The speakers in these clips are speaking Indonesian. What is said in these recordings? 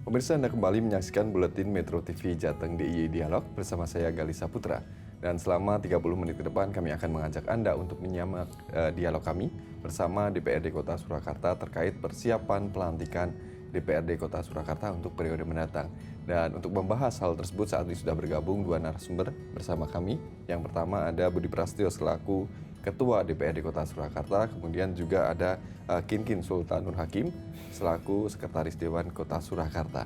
Pemirsa, Anda kembali menyaksikan Buletin Metro TV Jateng DIY Dialog bersama saya Galisa Putra. Dan selama 30 menit ke depan kami akan mengajak Anda untuk menyimak dialog kami bersama DPRD Kota Surakarta terkait persiapan pelantikan DPRD Kota Surakarta untuk periode mendatang. Dan untuk membahas hal tersebut saat ini sudah bergabung dua narasumber bersama kami. Yang pertama ada Budi Prasetyo selaku Ketua DPRD Kota Surakarta, kemudian juga ada Kinkin Sultanul Hakim selaku Sekretaris Dewan Kota Surakarta.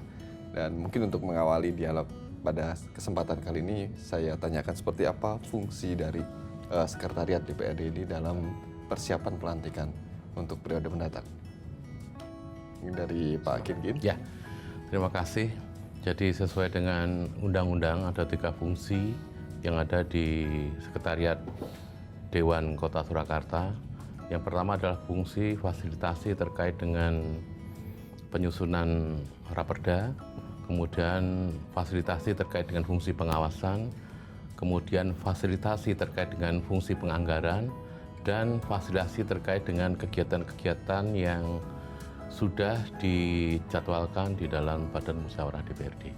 Dan mungkin untuk mengawali dialog pada kesempatan kali ini, saya tanyakan seperti apa fungsi dari Sekretariat DPRD ini dalam persiapan pelantikan untuk periode mendatang. Ini dari Pak Kinkin. Ya, terima kasih. Jadi sesuai dengan undang-undang ada 3 fungsi yang ada di Sekretariat Dewan Kota Surakarta. Yang pertama adalah fungsi fasilitasi terkait dengan penyusunan raperda, kemudian fasilitasi terkait dengan fungsi pengawasan, kemudian fasilitasi terkait dengan fungsi penganggaran, dan fasilitasi terkait dengan kegiatan-kegiatan yang sudah dijadwalkan di dalam Badan Musyawarah DPRD.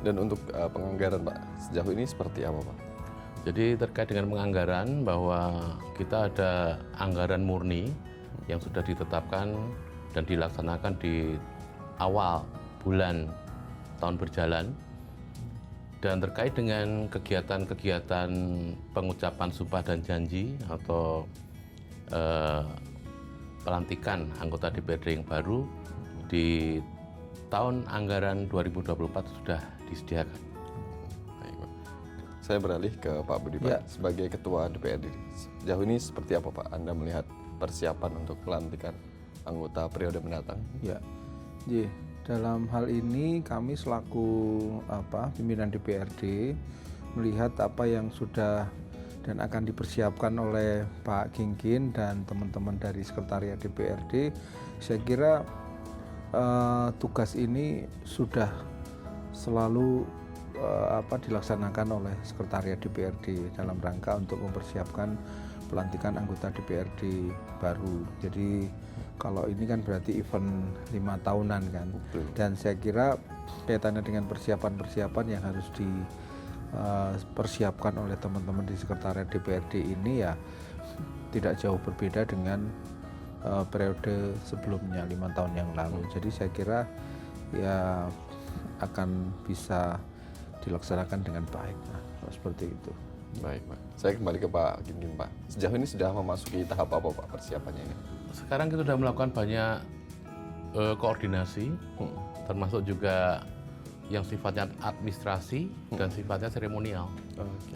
Dan untuk penganggaran Pak, sejauh ini seperti apa Pak? Jadi terkait dengan penganggaran bahwa kita ada anggaran murni yang sudah ditetapkan dan dilaksanakan di awal bulan tahun berjalan. Dan terkait dengan kegiatan-kegiatan pengucapan sumpah dan janji atau pelantikan anggota DPRD yang baru di tahun anggaran 2024 sudah disediakan. Saya beralih ke Pak Budi Pak, sebagai Ketua DPRD. Sejauh ini seperti apa Pak Anda melihat persiapan untuk pelantikan anggota periode mendatang? Ya, dalam hal ini kami selaku pimpinan DPRD melihat apa yang sudah dan akan dipersiapkan oleh Pak Kinkin dan teman-teman dari Sekretariat DPRD. Saya kira tugas ini sudah selalu dilaksanakan oleh Sekretariat DPRD dalam rangka untuk mempersiapkan pelantikan anggota DPRD baru. Jadi kalau ini kan berarti event 5 tahunan kan. Betul. Dan saya kira kaitannya dengan persiapan-persiapan yang harus dipersiapkan oleh teman-teman di Sekretariat DPRD ini ya tidak jauh berbeda dengan periode sebelumnya 5 tahun yang lalu. Jadi saya kira ya akan bisa dilaksanakan dengan baik, seperti itu. Baik Pak, saya kembali ke Pak Kinkin Pak. Sejauh ini sudah memasuki tahap apa Pak persiapannya ini? Sekarang kita sudah melakukan banyak koordinasi, termasuk juga yang sifatnya administrasi dan sifatnya seremonial.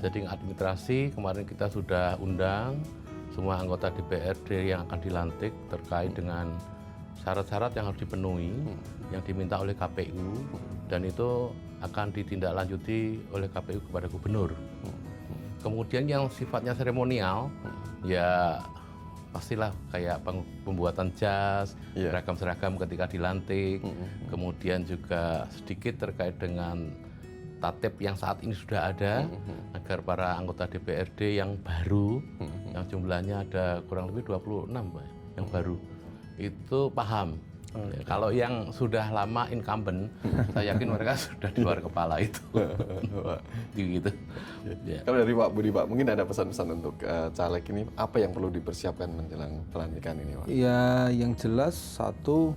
Jadi administrasi kemarin kita sudah undang semua anggota DPRD yang akan dilantik terkait dengan syarat-syarat yang harus dipenuhi, yang diminta oleh KPU, dan itu akan ditindaklanjuti oleh KPU kepada gubernur. Kemudian yang sifatnya seremonial, ya pastilah kayak pembuatan jas, seragam-seragam ketika dilantik, kemudian juga sedikit terkait dengan tatip yang saat ini sudah ada, agar para anggota DPRD yang baru, yang jumlahnya ada kurang lebih 26 Pak, yang baru, itu paham. Ya, kalau yang sudah lama incumbent, saya yakin mereka sudah di luar kepala itu. Gitu. Ya. Kalau dari Pak Budi Pak, mungkin ada pesan-pesan untuk caleg ini, apa yang perlu dipersiapkan menjelang pelantikan ini Pak? Ya, yang jelas satu,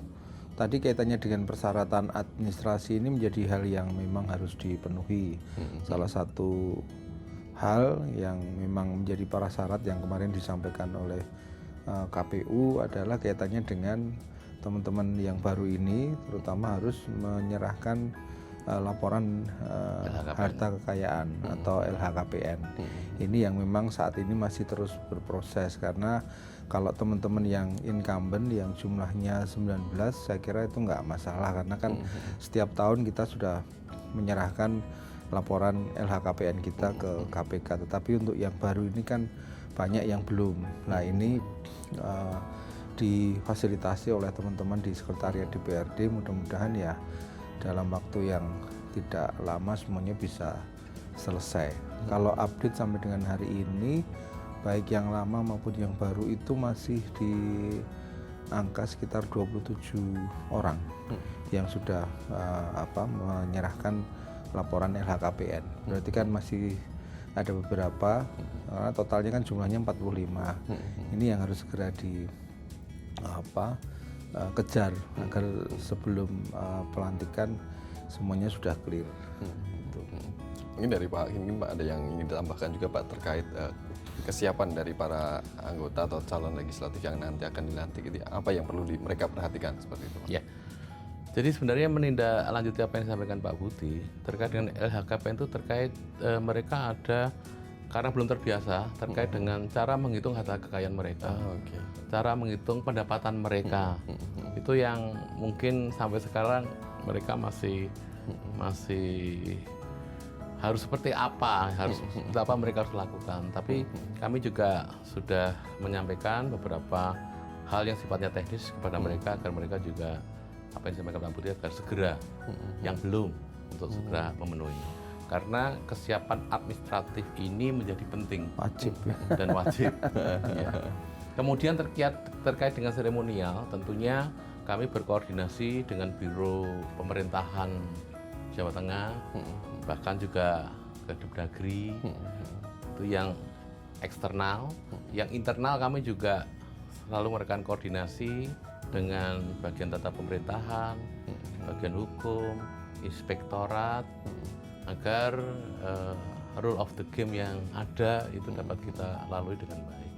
tadi kaitannya dengan persyaratan administrasi ini menjadi hal yang memang harus dipenuhi. Salah satu hal yang memang menjadi prasyarat yang kemarin disampaikan oleh KPU adalah kaitannya dengan teman-teman yang baru ini, terutama harus menyerahkan laporan harta kekayaan atau LHKPN. Ini yang memang saat ini masih terus berproses, karena kalau teman-teman yang incumbent yang jumlahnya 19, saya kira itu nggak masalah, karena kan setiap tahun kita sudah menyerahkan laporan LHKPN kita ke KPK. Tetapi untuk yang baru ini kan banyak yang belum. Nah ini difasilitasi oleh teman-teman di Sekretariat DPRD, mudah-mudahan ya dalam waktu yang tidak lama semuanya bisa selesai. Kalau update sampai dengan hari ini, baik yang lama maupun yang baru itu masih angka sekitar 27 orang yang sudah menyerahkan laporan LHKPN. Berarti kan masih ada beberapa, karena totalnya kan jumlahnya 45. Ini yang harus segera kejar agar sebelum pelantikan semuanya sudah clear. Mungkin dari Pak Hakim, Pak ada yang ingin ditambahkan juga Pak terkait kesiapan dari para anggota atau calon legislatif yang nanti akan dilantik, itu apa yang perlu mereka perhatikan seperti itu, Pak? Ya. Jadi sebenarnya menindaklanjuti apa yang disampaikan Pak Budi terkait dengan LHKPN itu terkait mereka ada karena belum terbiasa terkait dengan cara menghitung harta kekayaan mereka, cara menghitung pendapatan mereka. Itu yang mungkin sampai sekarang mereka masih harus seperti apa, mereka harus lakukan. Tapi kami juga sudah menyampaikan beberapa hal yang sifatnya teknis kepada mereka agar mereka juga apa yang disampaikan Pak Budi agar segera yang belum untuk segera memenuhi. Karena kesiapan administratif ini menjadi penting, Wajib. dan wajib. Ya. Kemudian terkait dengan seremonial, tentunya kami berkoordinasi dengan Biro Pemerintahan Jawa Tengah, bahkan juga ke Depdagri, itu yang eksternal. Yang internal kami juga selalu merekan koordinasi dengan bagian tata pemerintahan, bagian hukum, inspektorat, agar rule of the game yang ada itu dapat kita lalui dengan baik.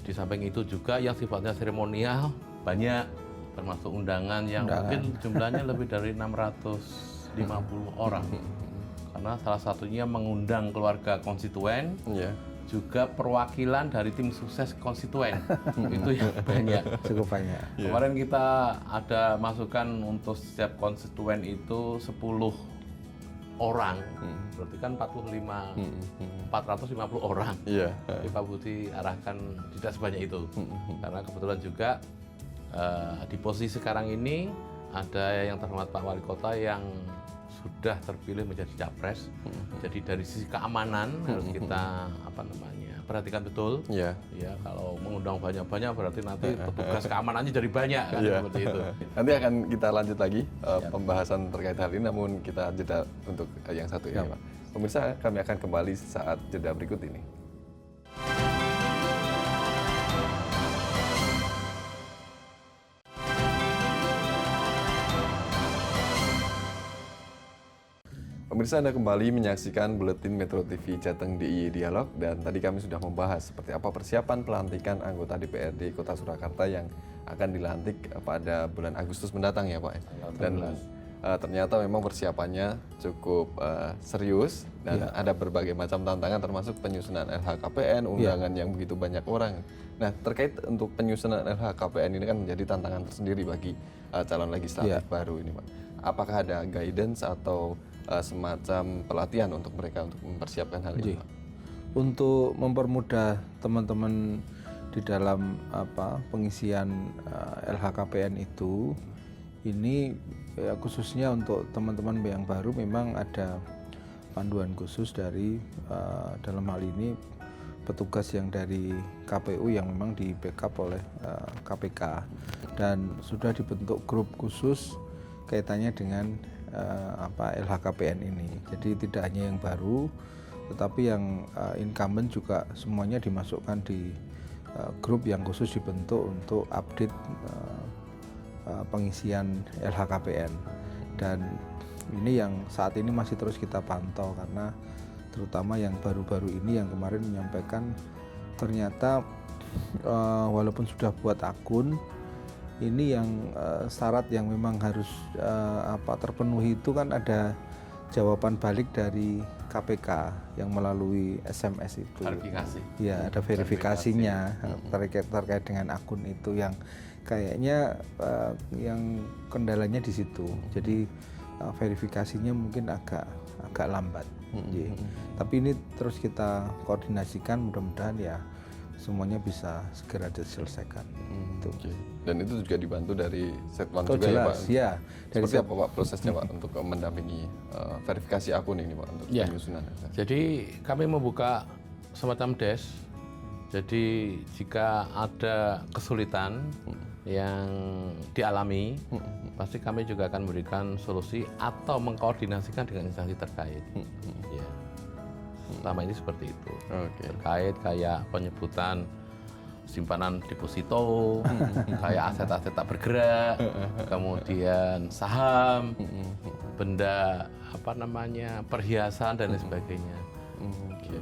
Di samping itu juga yang sifatnya seremonial banyak, termasuk undangan yang mungkin jumlahnya lebih dari 650 orang. Karena salah satunya mengundang keluarga konstituen, juga perwakilan dari tim sukses konstituen. Itu yang banyak. Cukup banyak. Kemarin kita ada masukan untuk setiap konstituen itu 10 orang, berarti kan 450 orang. Jadi Pak Budi arahkan tidak sebanyak itu, karena kebetulan juga di posisi sekarang ini ada yang terhormat Pak Wali Kota yang sudah terpilih menjadi capres. Jadi dari sisi keamanan harus kita perhatikan betul. Ya, kalau mengundang banyak-banyak berarti nanti petugas keamanannya jadi banyak kan, seperti itu. Nanti akan kita lanjut lagi pembahasan terkait hal ini, namun kita jeda untuk yang satu ini, Pak. Pemirsa, kami akan kembali saat jeda berikut ini. Pemirsa, Anda kembali menyaksikan Buletin Metro TV Jateng DIY Dialog, dan tadi kami sudah membahas seperti apa persiapan pelantikan anggota DPRD Kota Surakarta yang akan dilantik pada bulan Agustus mendatang ya Pak. Dan ternyata memang persiapannya cukup serius dan ada berbagai macam tantangan termasuk penyusunan LHKPN, undangan yang begitu banyak orang. Nah, terkait untuk penyusunan LHKPN ini kan menjadi tantangan tersendiri bagi calon legislatif baru ini Pak. Apakah ada guidance atau semacam pelatihan untuk mereka untuk mempersiapkan hal ini, Pak? Untuk mempermudah teman-teman di dalam pengisian LHKPN itu, ini khususnya untuk teman-teman yang baru memang ada panduan khusus dari dalam hal ini petugas yang dari KPU yang memang di backup oleh KPK, dan sudah dibentuk grup khusus kaitannya dengan LHKPN ini. Jadi tidak hanya yang baru, tetapi yang incumbent juga semuanya dimasukkan di grup yang khusus dibentuk untuk update pengisian LHKPN. Dan ini yang saat ini masih terus kita pantau, karena terutama yang baru-baru ini yang kemarin menyampaikan ternyata walaupun sudah buat akun, ini yang syarat yang memang harus terpenuhi itu kan ada jawaban balik dari KPK yang melalui SMS itu. Verifikasi. Ya, ada verifikasinya terkait dengan akun itu yang kayaknya yang kendalanya di situ. Jadi verifikasinya mungkin agak lambat. Tapi ini terus kita koordinasikan, mudah-mudahan ya semuanya bisa segera diselesaikan. Dan itu juga dibantu dari Setwan juga jelas, ya Pak? Dari Seperti apa Pak prosesnya Pak untuk mendampingi verifikasi akun ini Pak untuk penyusunan? Jadi kami membuka semacam desk. Jadi jika ada kesulitan yang dialami, pasti kami juga akan memberikan solusi atau mengkoordinasikan dengan instansi terkait. Ya. Selama ini seperti itu. Terkait kayak penyebutan simpanan deposito, kayak aset-aset tak bergerak, kemudian saham, benda perhiasan dan lain sebagainya.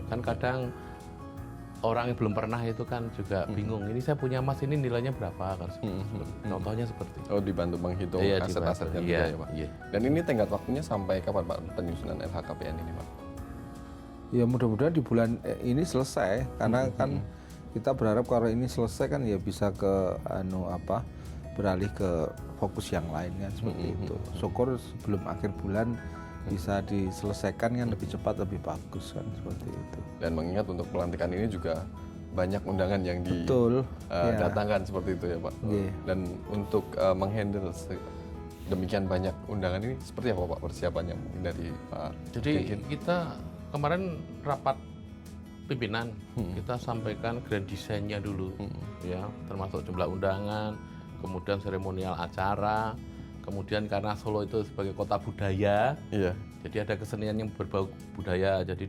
Kan kadang orang yang belum pernah itu kan juga bingung. Ini saya punya emas ini nilainya berapa? Kan contohnya seperti itu. Oh, dibantu menghitung aset-asetnya juga ya Pak. Dan ini tenggat waktunya sampai kapan Pak penyusunan LHKPN ini Pak? Ya mudah-mudahan di bulan ini selesai, karena kan kita berharap kalau ini selesai kan ya bisa ke beralih ke fokus yang lain kan, seperti itu. Syukur sebelum akhir bulan bisa diselesaikan kan lebih cepat, lebih bagus kan, seperti itu. Dan mengingat untuk pelantikan ini juga banyak undangan yang didatangkan seperti itu ya Pak. Dan untuk menghandle demikian banyak undangan ini seperti apa Pak persiapannya mungkin dari Pak? Jadi kita kemarin rapat pimpinan, kita sampaikan grand design-nya dulu, ya, termasuk jumlah undangan, kemudian seremonial acara. Kemudian karena Solo itu sebagai kota budaya, jadi ada kesenian yang berbau budaya. Jadi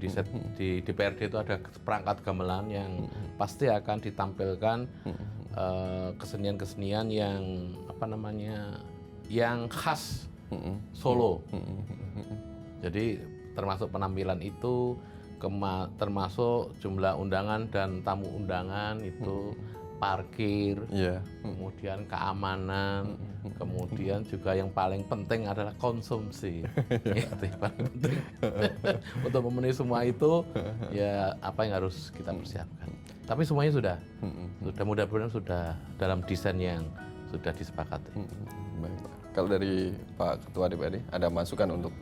di DPRD itu ada perangkat gamelan yang pasti akan ditampilkan kesenian-kesenian yang yang khas Solo. Jadi termasuk penampilan itu, termasuk jumlah undangan dan tamu undangan itu. Parkir, kemudian keamanan, kemudian juga yang paling penting adalah konsumsi. Itu yang paling penting. Untuk memenuhi semua itu, ya apa yang harus kita persiapkan. Tapi semuanya sudah mudah-mudahan sudah dalam desain yang sudah disepakati. Baik, Pak. Kalau dari Pak Ketua DPRD, ada masukan untuk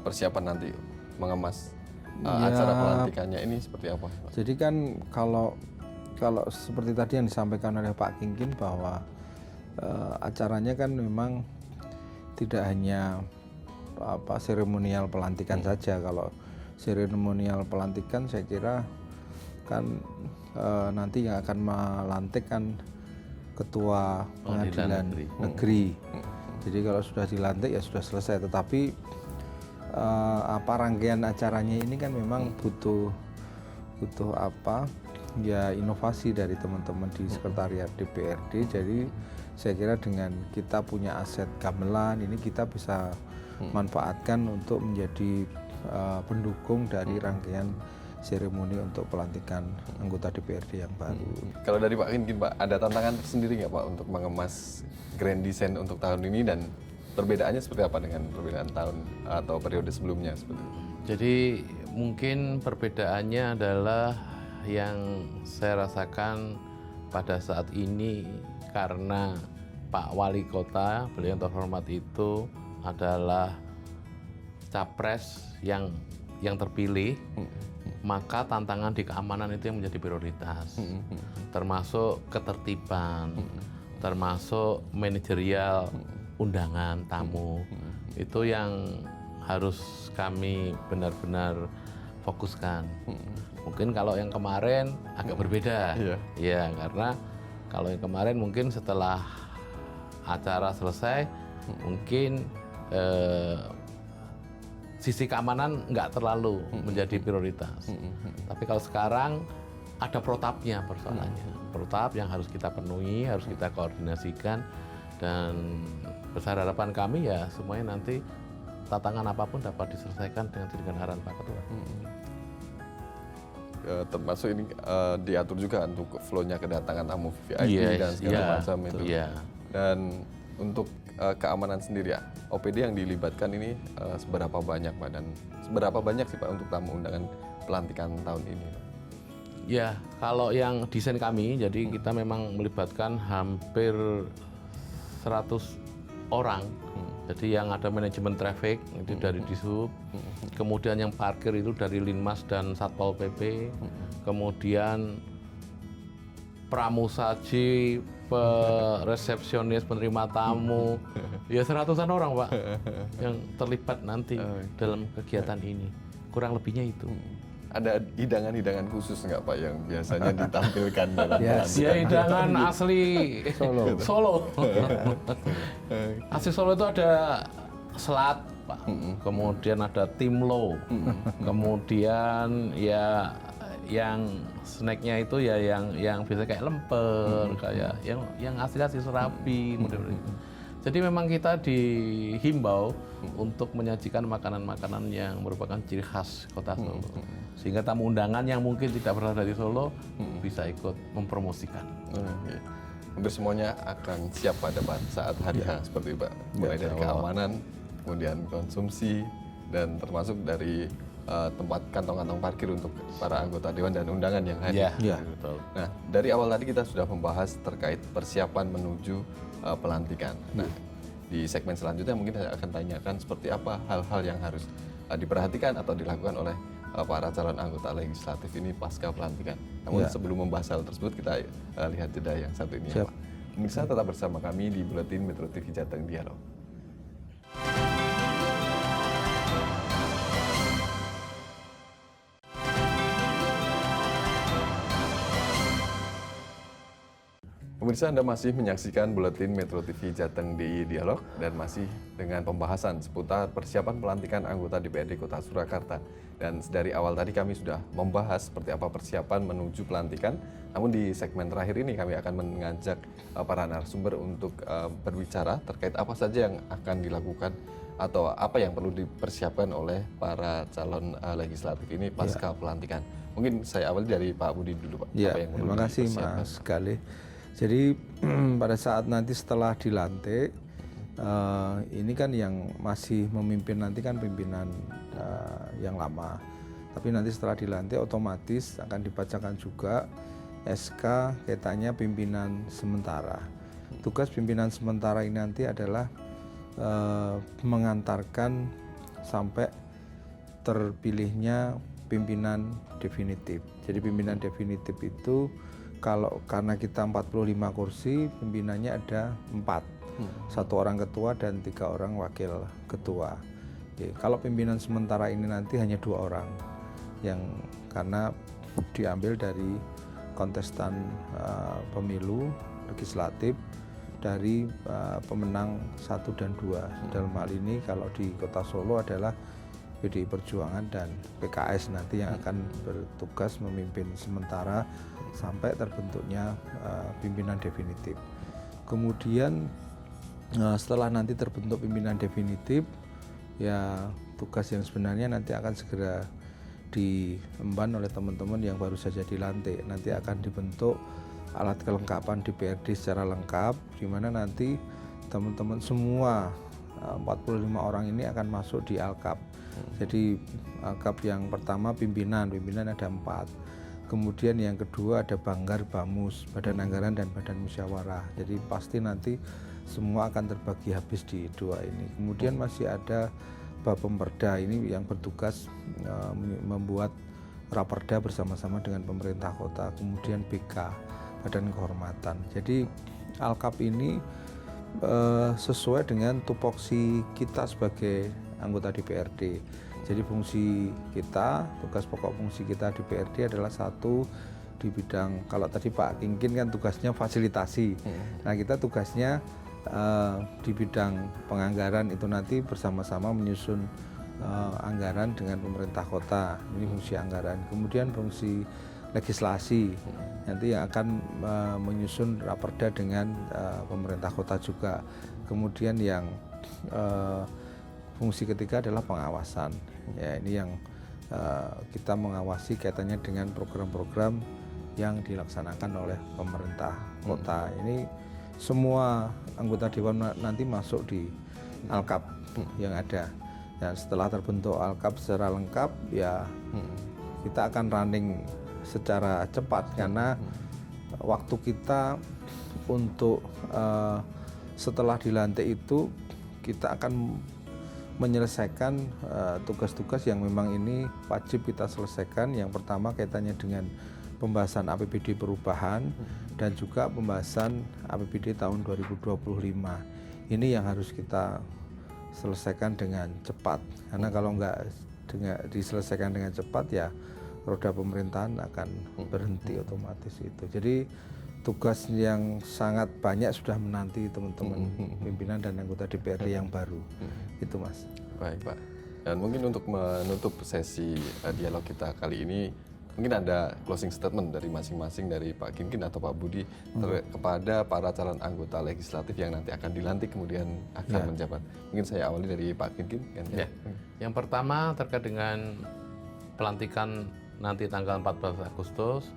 persiapan nanti mengemas acara pelantikannya ini seperti apa? Pak? Jadi kan kalau seperti tadi yang disampaikan oleh Pak Kingkin bahwa acaranya kan memang tidak hanya seremonial pelantikan saja. Kalau seremonial pelantikan saya kira kan nanti yang akan melantik kan Ketua Pengadilan Negeri. Jadi kalau sudah dilantik ya sudah selesai. Tetapi rangkaian acaranya ini kan memang butuh inovasi dari teman-teman di sekretariat DPRD. Jadi saya kira dengan kita punya aset gamelan ini kita bisa manfaatkan untuk menjadi pendukung dari rangkaian seremoni untuk pelantikan anggota DPRD yang baru. Kalau dari Pak Kingkin Pak, ada tantangan tersendiri nggak Pak untuk mengemas grand design untuk tahun ini, dan perbedaannya seperti apa dengan perbedaan tahun atau periode sebelumnya seperti itu? Jadi mungkin perbedaannya adalah yang saya rasakan pada saat ini karena Pak Wali Kota, beliau yang terhormat itu adalah capres yang terpilih, maka tantangan di keamanan itu yang menjadi prioritas, termasuk ketertiban, termasuk manajerial undangan tamu, itu yang harus kami benar-benar fokuskan. Mungkin kalau yang kemarin agak berbeda, ya, karena kalau yang kemarin mungkin setelah acara selesai, mungkin sisi keamanan nggak terlalu menjadi prioritas. Tapi kalau sekarang ada protapnya persoalannya, protap yang harus kita penuhi, harus kita koordinasikan, dan besar harapan kami ya semuanya nanti tantangan apapun dapat diselesaikan dengan arahan Pak Ketua. Termasuk ini diatur juga untuk flow-nya kedatangan tamu VIP dan segala macam itu. Dan untuk keamanan sendiri ya, OPD yang dilibatkan ini seberapa banyak Pak, dan seberapa banyak sih Pak untuk tamu undangan pelantikan tahun ini? Ya, kalau yang desain kami, jadi kita memang melibatkan hampir 100 orang. Jadi yang ada manajemen traffic itu dari Dishub, kemudian yang parkir itu dari Linmas dan Satpol PP, kemudian pramusaji, resepsionis, penerima tamu, ya 100-an orang Pak yang terlibat nanti dalam kegiatan ini, kurang lebihnya itu. ada hidangan-hidangan khusus nggak Pak yang biasanya ditampilkan dalam Yes. Ya hidangan asli Solo. Solo. Asli Solo itu ada selat, Pak. Kemudian ada timlo. Kemudian ya yang snacknya itu ya yang biasa kayak lemper, kayak yang asli serabi, model-model itu. Jadi memang kita dihimbau untuk menyajikan makanan-makanan yang merupakan ciri khas kota Solo. Sehingga tamu undangan yang mungkin tidak berada di Solo bisa ikut mempromosikan. Oke. Hampir semuanya akan siap pada saat hari H seperti itu Pak. Mulai dari keamanan, kemudian konsumsi, dan termasuk dari tempat kantong-kantong parkir untuk para anggota dewan dan undangan yang hadir. Ya. Betul. Nah, dari awal tadi kita sudah membahas terkait persiapan menuju pelantikan. Nah, di segmen selanjutnya mungkin saya akan tanyakan seperti apa hal-hal yang harus diperhatikan atau dilakukan oleh para calon anggota legislatif ini pasca pelantikan. Namun sebelum membahas hal tersebut, kita lihat jeda yang satu ini ya Pak. Pemirsa tetap bersama kami di Buletin Metro TV Jateng Dialog. Pemirsa, Anda masih menyaksikan Buletin Metro TV Jateng DIY Dialog dan masih dengan pembahasan seputar persiapan pelantikan anggota DPRD Kota Surakarta. Dan dari awal tadi kami sudah membahas seperti apa persiapan menuju pelantikan. Namun di segmen terakhir ini kami akan mengajak para narasumber untuk berbicara terkait apa saja yang akan dilakukan atau apa yang perlu dipersiapkan oleh para calon legislatif ini pasca pelantikan. Mungkin saya awali dari Pak Budi dulu Pak. Ya, Apa yang perlu terima kasih dipersiapkan? Mas Galih. Jadi pada saat nanti setelah dilantik, ini kan yang masih memimpin nanti kan pimpinan yang lama. Tapi nanti setelah dilantik otomatis akan dibacakan juga SK kaitannya pimpinan sementara. Tugas pimpinan sementara ini nanti adalah mengantarkan sampai terpilihnya pimpinan definitif. Jadi pimpinan definitif itu karena kita 45 kursi, pimpinannya ada 4. 1 orang ketua dan 3 orang wakil ketua. Oke, kalau pimpinan sementara ini nanti hanya 2 orang, yang karena diambil dari kontestan pemilu legislatif dari pemenang 1 dan 2. Dalam hal ini kalau di Kota Solo adalah PDI Perjuangan dan PKS nanti yang akan bertugas memimpin sementara sampai terbentuknya pimpinan definitif. Kemudian setelah nanti terbentuk pimpinan definitif, ya tugas yang sebenarnya nanti akan segera diemban oleh teman-teman yang baru saja dilantik. Nanti akan dibentuk alat kelengkapan DPRD secara lengkap, di mana nanti teman-teman semua 45 orang ini akan masuk di Alkap. Jadi Alkap yang pertama pimpinan ada 4. Kemudian yang kedua ada Banggar, Bamus, Badan Anggaran dan Badan Musyawarah. Jadi pasti nanti semua akan terbagi habis di 2 ini. Kemudian masih ada Bapemperda ini yang bertugas membuat raperda bersama-sama dengan pemerintah kota. Kemudian BK, Badan Kehormatan. Jadi Alkap ini sesuai dengan tupoksi kita sebagai anggota DPRD. Jadi fungsi kita, tugas pokok fungsi kita DPRD adalah satu di bidang, kalau tadi Pak Kingkin kan tugasnya fasilitasi. Nah kita tugasnya di bidang penganggaran itu nanti bersama-sama menyusun anggaran dengan pemerintah kota. Ini fungsi anggaran. Kemudian fungsi legislasi nanti yang akan menyusun raperda dengan pemerintah kota juga. Kemudian yang fungsi ketiga adalah pengawasan. Ya, ini yang kita mengawasi kaitannya dengan program-program yang dilaksanakan oleh pemerintah kota. Ini semua anggota dewan nanti masuk di Alkap yang ada. Dan setelah terbentuk Alkap secara lengkap, ya kita akan running secara cepat karena waktu kita untuk setelah dilantik itu kita akan menyelesaikan tugas-tugas yang memang ini wajib kita selesaikan. Yang pertama kaitannya dengan pembahasan APBD perubahan dan juga pembahasan APBD tahun 2025. Ini yang harus kita selesaikan dengan cepat, karena kalau nggak diselesaikan dengan cepat ya roda pemerintahan akan berhenti otomatis itu. Jadi tugas yang sangat banyak sudah menanti teman-teman pimpinan dan anggota DPRD yang baru. Itu Mas. Baik Pak. Dan mungkin untuk menutup sesi dialog kita kali ini, mungkin ada closing statement dari masing-masing, dari Pak Kinkin atau Pak Budi kepada para calon anggota legislatif yang nanti akan dilantik kemudian akan menjabat. Mungkin saya awali dari Pak Kinkin. Ya. Yang pertama terkait dengan pelantikan nanti tanggal 14 Agustus,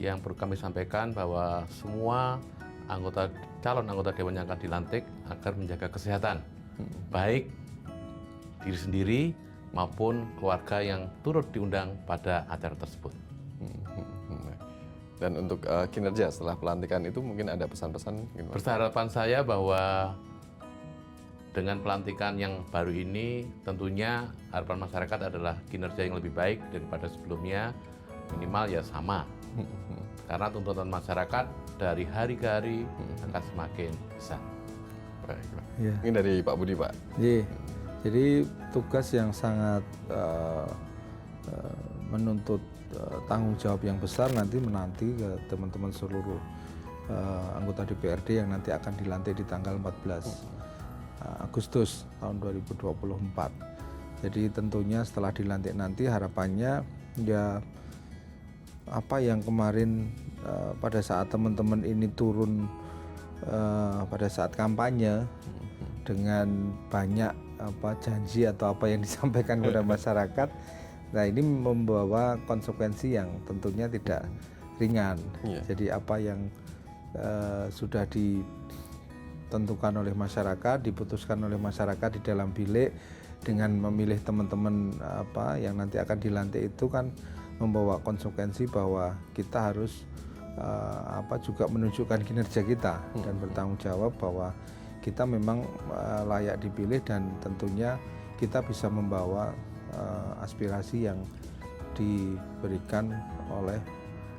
yang perlu kami sampaikan bahwa semua calon anggota dewan yang akan dilantik agar menjaga kesehatan, baik diri sendiri maupun keluarga yang turut diundang pada acara tersebut. Dan untuk kinerja setelah pelantikan itu mungkin ada pesan-pesan? Harapan saya bahwa dengan pelantikan yang baru ini tentunya harapan masyarakat adalah kinerja yang lebih baik daripada sebelumnya, minimal ya sama. Karena tuntutan masyarakat dari hari ke hari akan semakin besar. Baik, Pak. Mungkin dari Pak Budi, Pak. Jadi tugas yang sangat menuntut tanggung jawab yang besar nanti menanti ke teman-teman seluruh anggota DPRD yang nanti akan dilantik di tanggal 14 Agustus tahun 2024. Jadi tentunya setelah dilantik nanti harapannya ya apa yang kemarin pada saat teman-teman ini turun pada saat kampanye dengan banyak janji atau apa yang disampaikan kepada masyarakat, nah ini membawa konsekuensi yang tentunya tidak ringan. Jadi apa yang sudah ditentukan oleh masyarakat, diputuskan oleh masyarakat di dalam bilik dengan memilih teman-teman yang nanti akan dilantik itu kan membawa konsekuensi bahwa kita harus juga menunjukkan kinerja kita dan bertanggung jawab bahwa kita memang layak dipilih dan tentunya kita bisa membawa aspirasi yang diberikan oleh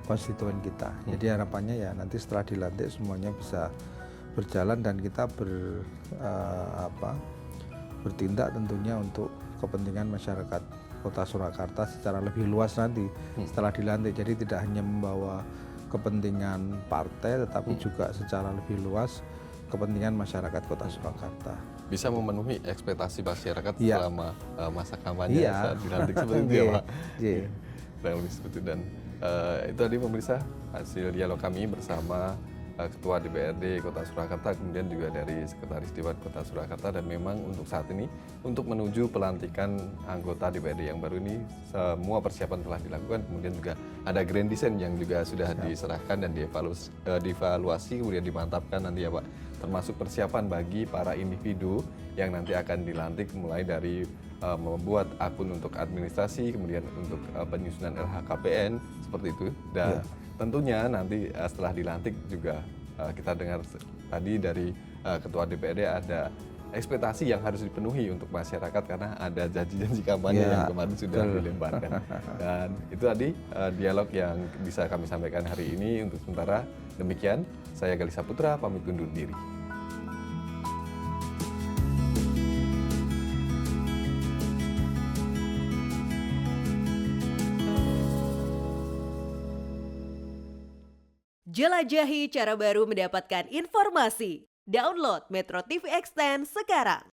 konstituen kita. Jadi harapannya ya nanti setelah dilantik semuanya bisa berjalan dan kita bertindak tentunya untuk kepentingan masyarakat Kota Surakarta secara lebih luas nanti setelah dilantik. Jadi tidak hanya membawa kepentingan partai tetapi juga secara lebih luas kepentingan masyarakat Kota Surakarta. Bisa memenuhi ekspektasi masyarakat selama masa kampanye saat dilantik seperti itu ya Pak? Kurang lebih seperti itu. Dan itu tadi pemirsa hasil dialog kami bersama Ketua DPRD Kota Surakarta, kemudian juga dari Sekretaris Dewan Kota Surakarta. Dan memang untuk saat ini, untuk menuju pelantikan anggota DPRD yang baru ini, semua persiapan telah dilakukan. Kemudian juga ada grand design yang juga sudah diserahkan dan dievaluasi, kemudian dimantapkan nanti ya Pak. Termasuk persiapan bagi para individu yang nanti akan dilantik, mulai dari membuat akun untuk administrasi, kemudian untuk penyusunan LHKPN, seperti itu. Dan tentunya nanti setelah dilantik juga kita dengar tadi dari Ketua DPRD ada ekspektasi yang harus dipenuhi untuk masyarakat karena ada janji-janji kampanye yang kemarin sudah dilemparkan. Dan itu tadi dialog yang bisa kami sampaikan hari ini. Untuk sementara demikian, saya Galih Saputra pamit undur diri. Jelajahi cara baru mendapatkan informasi. Download Metro TV Extend sekarang.